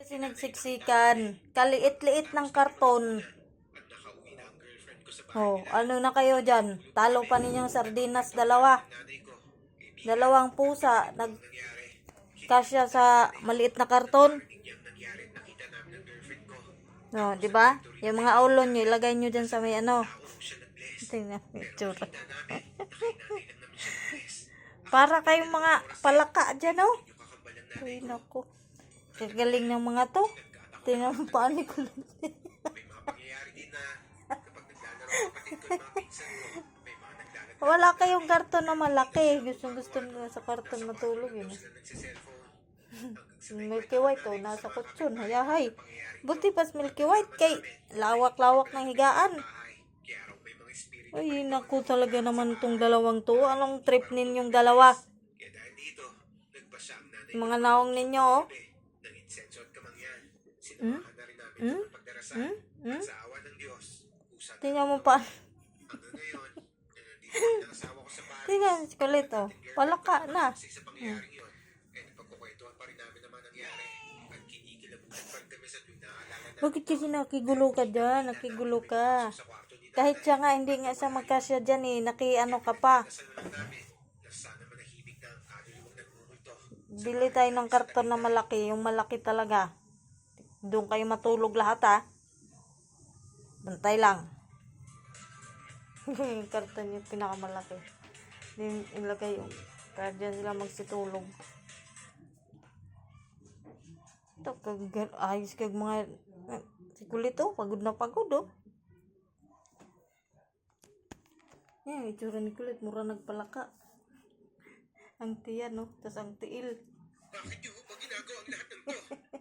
sinagsiksikan? Kaliit-liit ng karton. Oh, ano na kayo dyan? Talo pa ninyong sardinas, dalawa. Dalawang pusa, nagkasya sa maliit na karton. No, di ba? Yung mga ulo nyo, ilagay nyo dyan sa may ano. Tingnan mo yung tsura. Para kayong mga palaka dyan, oh. Ay, naku. Kagaling ng mga to. Tingnan mo paano ko lang. Wala kayong karton na malaki. Gusto nyo sa karton matulog yun. Milky White, oh, nasa kutsyon. Hayahay. Buti pas Milky White kay lawak-lawak ng higaan. Ay, naku talaga naman tong dalawang to. Anong trip ninyong dalawa? Mga naong ninyo, oh. Hmm? Hmm? Hmm? Hmm? Tingnan mo pa. Tingnan, kulit, oh. Palaka na. Hmm. Bakit kasi nakigulo ka dyan? Nakigulo ka. Kahit siya nga, hindi nga siya magkasya dyan eh. Nakiano ka pa. Bili tayo ng karton na malaki. Yung malaki talaga. Doon kayo matulog lahat, ha. Bantay lang. Yung karton yung pinakamalaki. Ilagay yung kaya dyan sila magsitulog. Ito, ayos kag mga si kulit, oh. Pagod na pagod, oh. Yan, itsura ni kulit. Mura nagpalaka. Ang tiyan, no? Tas ang tiil. Bakit yung ginagawa ang lahat ng to?